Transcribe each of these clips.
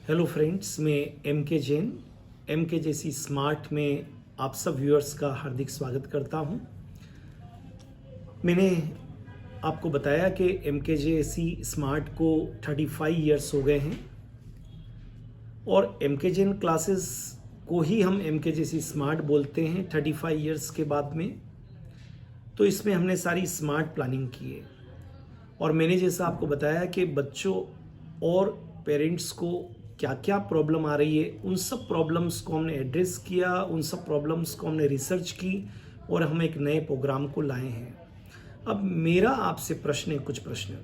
Hello friends, मैं M के Jain M के जैसी स्मार्ट में आप सब व्यूअर्स का हार्दिक स्वागत करता हूं। मैंने आपको बताया कि एम के जैसी स्मार्ट को 35 इयर्स हो गए हैं और एम के जैन क्लासेस को ही हम एम के जैसी स्मार्ट बोलते हैं 35 इयर्स के बाद में। तो इसमें हमने सारी स्मार्ट प्लानिंग की है और मैंने जैसा आपको बताया कि बच्चों और पेरेंट्स को क्या क्या प्रॉब्लम आ रही है, उन सब प्रॉब्लम्स को हमने एड्रेस किया, उन सब प्रॉब्लम्स को हमने रिसर्च की और हम एक नए प्रोग्राम को लाए हैं। अब मेरा आपसे प्रश्न है, कुछ प्रश्न।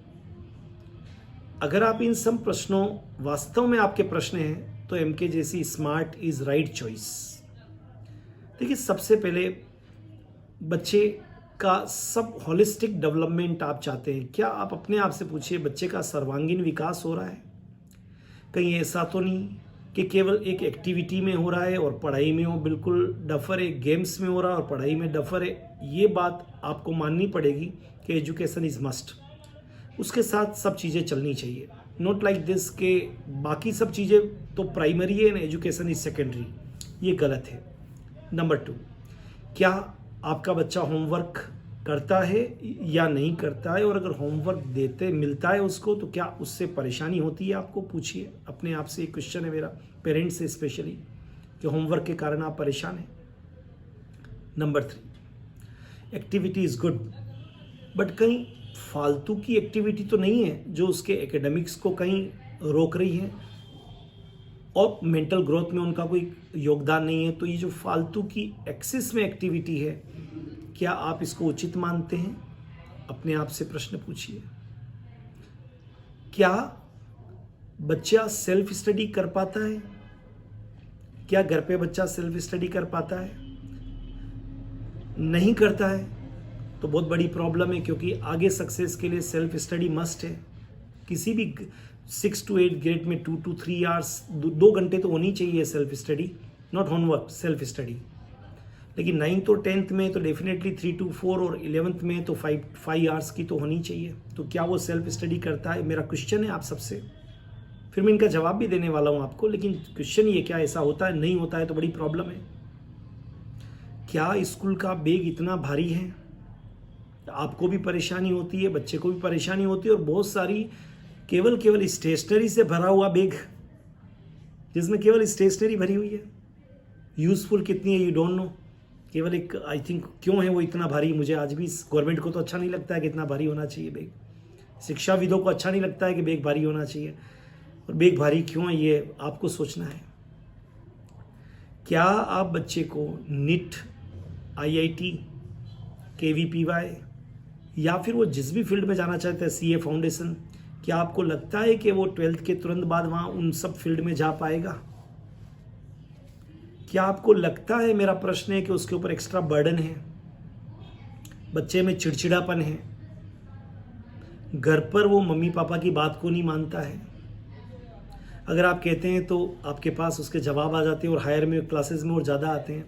अगर आप इन सब प्रश्नों वास्तव में आपके प्रश्न हैं तो एम के जैसी स्मार्ट इज राइट चॉइस। देखिए, सबसे पहले बच्चे का सब होलिस्टिक डेवलपमेंट आप चाहते हैं। क्या आप अपने आप से पूछिए, बच्चे का सर्वांगीण विकास हो रहा है? कहीं ऐसा तो नहीं कि केवल एक एक्टिविटी में हो रहा है और पढ़ाई में वो बिल्कुल डफर है, गेम्स में हो रहा है और पढ़ाई में डफर है। ये बात आपको माननी पड़ेगी कि एजुकेशन इज मस्ट, उसके साथ सब चीज़ें चलनी चाहिए। नॉट लाइक दिस के बाकी सब चीज़ें तो प्राइमरी है ना, एजुकेशन इज सेकेंडरी। ये गलत है। नंबर 2, क्या आपका बच्चा होमवर्क करता है या नहीं करता है? और अगर होमवर्क मिलता है उसको, तो क्या उससे परेशानी होती है? आपको पूछिए अपने आप से। एक क्वेश्चन है मेरा पेरेंट्स से स्पेशली, कि होमवर्क के कारण आप परेशान हैं। Number 3, activity is good, but कहीं फालतू की एक्टिविटी तो नहीं है जो उसके एकेडमिक्स को कहीं रोक रही है और मेंटल ग्रोथ में उनका कोई योगदान नहीं है? तो ये जो फालतू की एक्सेस में एक्टिविटी है, क्या आप इसको उचित मानते हैं? अपने आप से प्रश्न पूछिए। क्या बच्चा सेल्फ स्टडी कर पाता है? क्या घर पे बच्चा सेल्फ स्टडी कर पाता है? नहीं करता है तो बहुत बड़ी प्रॉब्लम है, क्योंकि आगे सक्सेस के लिए सेल्फ स्टडी मस्ट है। किसी भी 6 to 8 ग्रेड में 2 to 3 आवर्स, 2 घंटे तो होनी चाहिए self study, not homework, self study. लेकिन 9th और 10th में तो डेफिनेटली 3 to 4 और 11th में तो 5 आवर्स की तो होनी चाहिए। तो क्या वो सेल्फ स्टडी करता है? मेरा क्वेश्चन है आप सबसे। फिर मैं इनका जवाब भी देने वाला हूँ आपको, लेकिन क्वेश्चन ये, क्या ऐसा होता है? नहीं होता है तो बड़ी प्रॉब्लम है। क्या स्कूल का बैग इतना भारी है? आपको भी परेशानी होती है, बच्चे को भी परेशानी होती है, और बहुत सारी केवल स्टेशनरी से भरा हुआ बैग, जिसमें केवल स्टेशनरी भरी हुई है। यूजफुल कितनी है यू डोंट नो। केवल एक, आई थिंक, क्यों है वो इतना भारी? मुझे आज भी गवर्नमेंट को तो अच्छा नहीं लगता है कि इतना भारी होना चाहिए बैग। शिक्षाविदों को अच्छा नहीं लगता है कि बैग भारी होना चाहिए। और बैग भारी क्यों है, ये आपको सोचना है। क्या आप बच्चे को नीट, IIT, KVPY या फिर वो जिस भी फील्ड में जाना चाहते हैं, CA फाउंडेशन, क्या आपको लगता है कि वो 12th के तुरंत बाद वहाँ उन सब फील्ड में जा पाएगा? क्या आपको लगता है, मेरा प्रश्न है, कि उसके ऊपर एक्स्ट्रा बर्डन है? बच्चे में चिड़चिड़ापन है, घर पर वो मम्मी पापा की बात को नहीं मानता है? अगर आप कहते हैं तो आपके पास उसके जवाब आ जाते हैं और हायर में क्लासेस में और ज़्यादा आते हैं।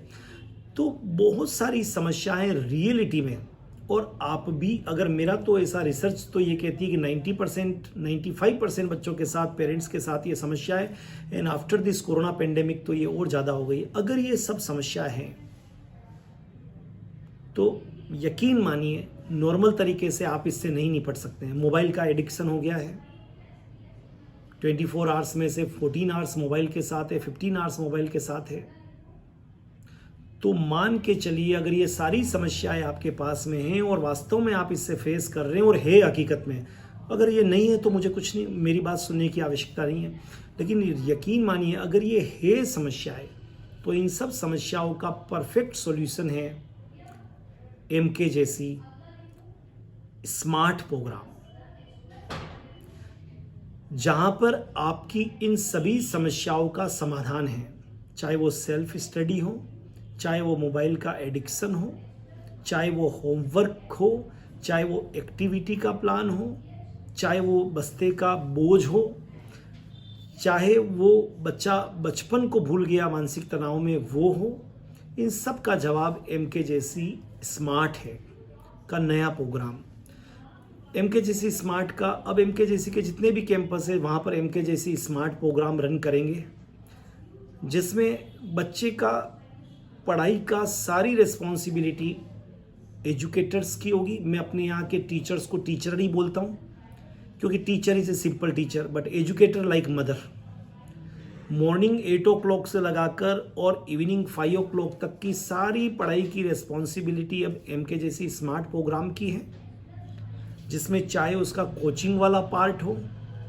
तो बहुत सारी समस्याएं रियलिटी में, और आप भी, अगर मेरा तो ऐसा रिसर्च तो ये कहती है कि 90%, 95% बच्चों के साथ, पेरेंट्स के साथ ये समस्या है। And after this corona pandemic तो ये और ज़्यादा हो गई। अगर ये सब समस्या है तो यकीन मानिए, नॉर्मल तरीके से आप इससे नहीं निपट सकते हैं। मोबाइल का एडिक्शन हो गया है। 24 आवर्स में से 14 आवर्स मोबाइल के साथ है, 15 आवर्स मोबाइल के साथ है। तो मान के चलिए, अगर ये सारी समस्याएं आपके पास में हैं और वास्तव में आप इससे फेस कर रहे हैं और है हकीकत में, अगर ये नहीं है तो मुझे कुछ नहीं, मेरी बात सुनने की आवश्यकता नहीं है। लेकिन यकीन मानिए, अगर ये है समस्याएं, तो इन सब समस्याओं का परफेक्ट सॉल्यूशन है MK जैसी स्मार्ट प्रोग्राम, जहां पर आपकी इन सभी समस्याओं का समाधान है। चाहे वो सेल्फ स्टडी हो, चाहे वो मोबाइल का एडिक्शन हो, चाहे वो होमवर्क हो, चाहे वो एक्टिविटी का प्लान हो, चाहे वो बस्ते का बोझ हो, चाहे वो बच्चा बचपन को भूल गया मानसिक तनाव में वो हो, इन सब का जवाब MK जैसी स्मार्ट है का नया प्रोग्राम। MKJC स्मार्ट का अब MKJC के जितने भी कैंपस है वहाँ पर MKJC स्मार्ट प्रोग्राम रन करेंगे, जिसमें बच्चे का पढ़ाई का सारी रिस्पॉन्सिबिलिटी एजुकेटर्स की होगी। मैं अपने यहाँ के टीचर्स को टीचर ही बोलता हूँ, क्योंकि teacher is a simple teacher, but educator like mother. Morning 8 o'clock से लगाकर और इवनिंग 5 o'clock तक की सारी पढ़ाई की रिस्पॉन्सिबिलिटी अब MKJC स्मार्ट प्रोग्राम की है, जिसमें चाहे उसका कोचिंग वाला पार्ट हो,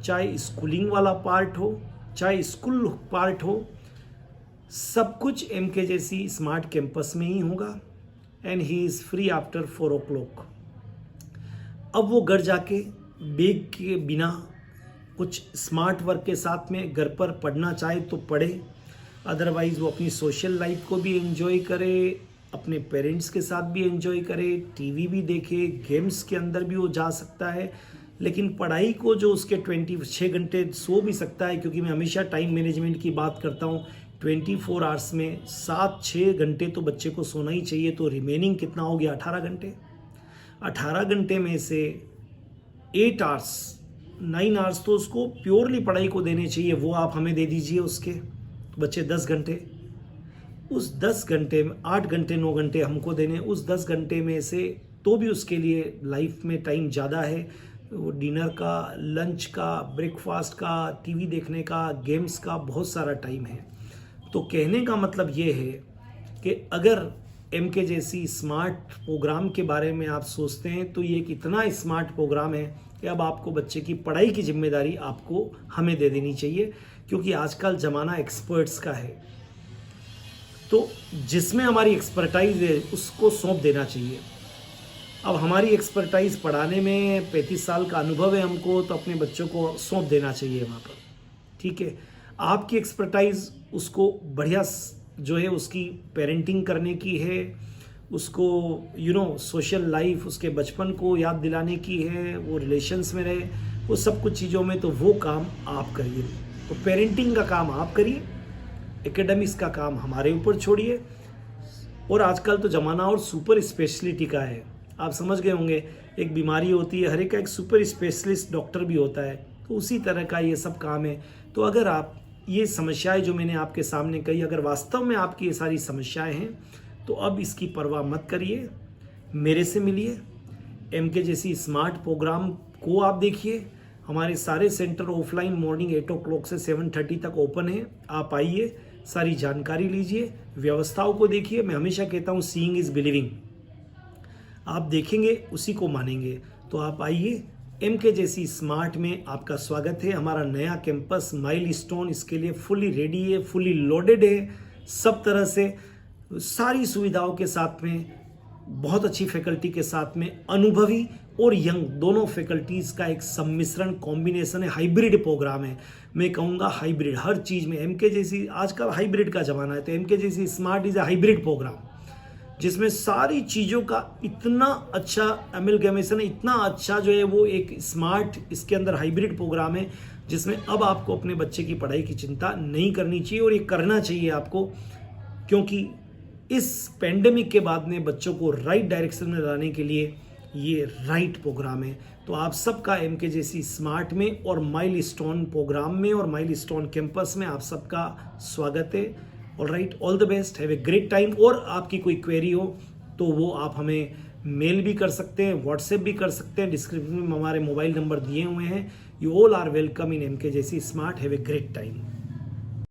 चाहे स्कूलिंग वाला पार्ट हो, चाहे स्कूल पार्ट हो, सब कुछ MKJC स्मार्ट कैंपस में ही होगा। And he is free after 4 o'clock। अब वो घर जाके बैग के बिना कुछ स्मार्ट वर्क के साथ में घर पर पढ़ना चाहे तो पढ़े, अदरवाइज़ वो अपनी सोशल लाइफ को भी एंजॉय करे, अपने पेरेंट्स के साथ भी एंजॉय करे, टीवी भी देखे, गेम्स के अंदर भी वो जा सकता है। लेकिन पढ़ाई को जो उसके 26 घंटे सो भी सकता है, क्योंकि मैं हमेशा टाइम मैनेजमेंट की बात करता हूँ। 24 आवर्स में 7-6 घंटे तो बच्चे को सोना ही चाहिए, तो रिमेनिंग कितना हो गया? 18 घंटे। 18 घंटे में से 8 आवर्स 9 आवर्स तो उसको प्योरली पढ़ाई को देने चाहिए, वो आप हमें दे दीजिए। उसके बच्चे 10 घंटे, उस 10 घंटे में 8 घंटे 9 घंटे हमको देने, उस 10 घंटे में से तो भी उसके लिए लाइफ में टाइम ज़्यादा है। वो डिनर का, लंच का, ब्रेकफास्ट का, टीवी देखने का, गेम्स का बहुत सारा टाइम है। तो कहने का मतलब ये है कि अगर MKJC स्मार्ट प्रोग्राम के बारे में आप सोचते हैं तो ये एक इतना स्मार्ट प्रोग्राम है कि अब आपको बच्चे की पढ़ाई की जिम्मेदारी आपको हमें दे देनी चाहिए, क्योंकि आजकल ज़माना एक्सपर्ट्स का है। तो जिसमें हमारी एक्सपर्टाइज है उसको सौंप देना चाहिए। अब हमारी एक्सपर्टाइज पढ़ाने में 35 साल का अनुभव है हमको, तो अपने बच्चों को सौंप देना चाहिए वहाँ पर। ठीक है, आपकी एक्सपर्टाइज उसको बढ़िया जो है उसकी पेरेंटिंग करने की है, उसको सोशल लाइफ, उसके बचपन को याद दिलाने की है, वो रिलेशंस में रहे, वो सब कुछ चीज़ों में, तो वो काम आप करिए। तो पेरेंटिंग का काम आप करिए, एकेडमिक्स का काम हमारे ऊपर छोड़िए। और आजकल तो ज़माना और सुपर स्पेशलिटी का है, आप समझ गए होंगे। एक बीमारी होती है, हर एक का एक सुपर स्पेशलिस्ट डॉक्टर भी होता है, तो उसी तरह का ये सब काम है। तो अगर आप ये समस्याएं जो मैंने आपके सामने कही, अगर वास्तव में आपकी ये सारी समस्याएं हैं, तो अब इसकी परवाह मत करिए, मेरे से मिलिए। MKJC स्मार्ट प्रोग्राम को आप देखिए। हमारे सारे सेंटर ऑफलाइन मॉर्निंग 8 o'clock से 7:30 तक ओपन है। आप आइए, सारी जानकारी लीजिए, व्यवस्थाओं को देखिए। मैं हमेशा कहता हूँ सीइंग इज़ बिलीविंग। आप देखेंगे उसी को मानेंगे। तो आप आइए, MKJC स्मार्ट में आपका स्वागत है। हमारा नया कैंपस माइलस्टोन इसके लिए फुली रेडी है, फुली लोडेड है, सब तरह से सारी सुविधाओं के साथ में, बहुत अच्छी फैकल्टी के साथ में, अनुभवी और यंग दोनों फैकल्टीज़ का एक सम्मिश्रण कॉम्बिनेशन है। हाइब्रिड प्रोग्राम है, मैं कहूँगा हाइब्रिड हर चीज़ में। MKJC आजकल हाइब्रिड का ज़माना है, तो MKJC smart is a hybrid program, जिसमें सारी चीज़ों का इतना अच्छा एमलगेमेशन है, इतना अच्छा जो है वो एक स्मार्ट इसके अंदर हाइब्रिड प्रोग्राम है, जिसमें अब आपको अपने बच्चे की पढ़ाई की चिंता नहीं करनी चाहिए, और ये करना चाहिए आपको, क्योंकि इस पेंडेमिक के बाद में बच्चों को राइट डायरेक्शन में लाने के लिए ये राइट प्रोग्राम है। तो आप सबका MKJC स्मार्ट में और माइलस्टोन प्रोग्राम में और माइलस्टोन कैंपस में आप सबका स्वागत है। All right, all the best, have a great time. और आपकी कोई क्वेरी हो तो वो आप हमें मेल भी कर सकते हैं, व्हाट्सएप भी कर सकते हैं। डिस्क्रिप्शन में हमारे मोबाइल नंबर दिए हुए हैं। You all are welcome in MKJC smart. Have a great time.